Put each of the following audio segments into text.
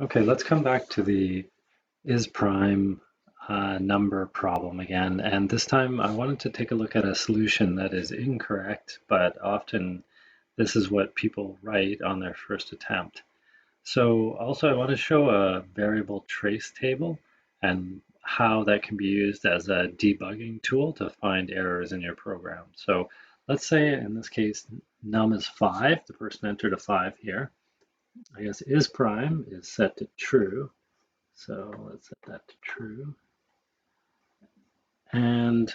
Okay, let's come back to the is prime number problem again. And this time I wanted to take a look at a solution that is incorrect, but often this is what people write on their first attempt. So also I want to show a variable trace table and how that can be used as a debugging tool to find errors in your program. So let's say in this case, num is 5. The person entered a 5 here. I guess is prime is set to true. So let's set that to true. And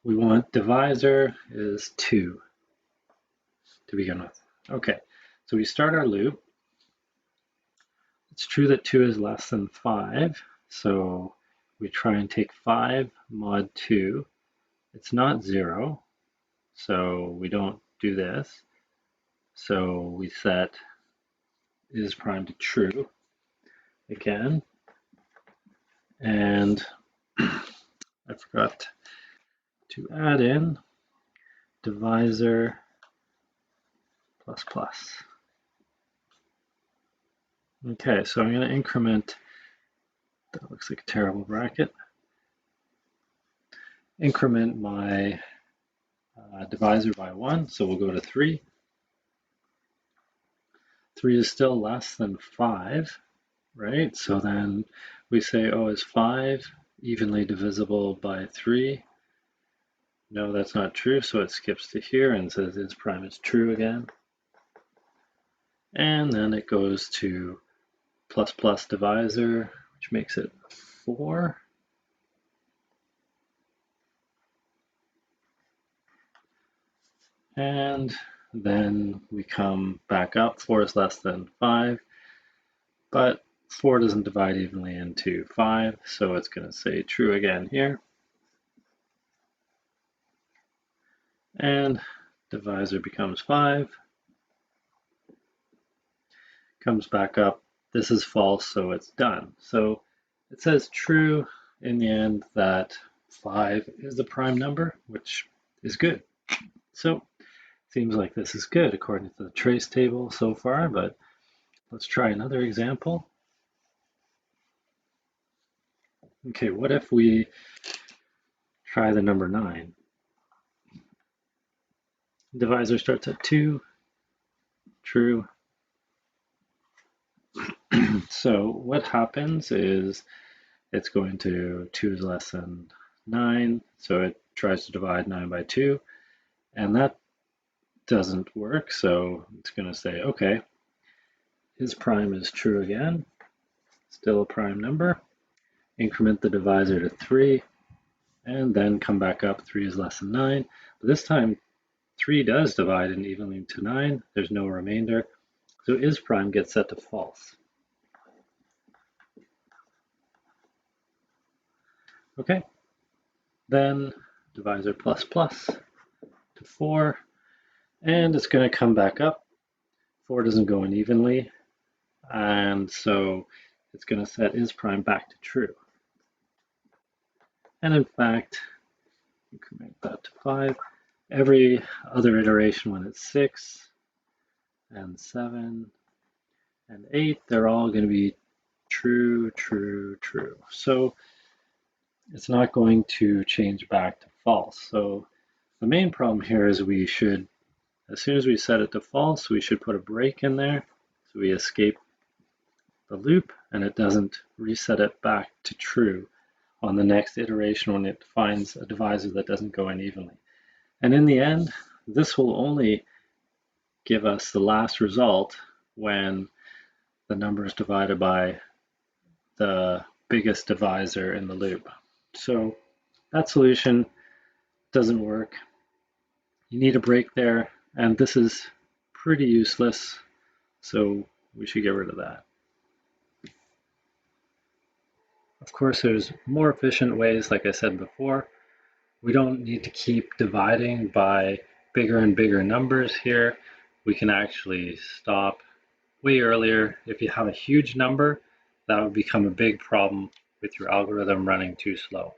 we want divisor is 2 to begin with. Okay, so we start our loop. It's true that 2 is less than 5, so we try and take 5 mod 2. It's not 0, so we don't do this. So we set is prime to true again. And I forgot to add in divisor plus plus. Okay, so I'm going to increment, that looks like a terrible bracket, increment my divisor by 1, so we'll go to 3. 3 is still less than 5, right? So then we say, oh, is 5 evenly divisible by 3? No, that's not true, so it skips to here and says is prime is true again. And then it goes to plus plus divisor, which makes it 4. And then we come back up. 4 is less than 5, but 4 doesn't divide evenly into 5, so it's going to say true again here. And divisor becomes 5. Comes back up. This is false, so it's done. So it says true in the end that 5 is the prime number, which is good. So seems like this is good according to the trace table so far, but let's try another example. Okay, what if we try the number 9? Divisor starts at 2, true. So what happens is it's going to 2 is less than 9, so it tries to divide 9 by 2, and that doesn't work, so it's going to say, okay, is prime is true again, still a prime number, increment the divisor to 3, and then come back up, 3 is less than 9, but this time 3 does divide in evenly to 9, there's no remainder, so is prime gets set to false. Okay, then divisor plus plus to 4, and it's going to come back up. 4 doesn't go in evenly, and so it's going to set is prime back to true. And in fact, increment that to 5. Every other iteration when it's 6 and 7 and 8, they're all going to be true, true, true. So it's not going to change back to false. So the main problem here is we should, as soon as we set it to false, we should put a break in there so we escape the loop and it doesn't reset it back to true on the next iteration when it finds a divisor that doesn't go in evenly. And in the end, this will only give us the last result when the number is divided by the biggest divisor in the loop. So that solution doesn't work. You need a break there, and this is pretty useless, so we should get rid of that. Of course, there's more efficient ways, like I said before. We don't need to keep dividing by bigger and bigger numbers here. We can actually stop way earlier. If you have a huge number, that would become a big problem with your algorithm running too slow.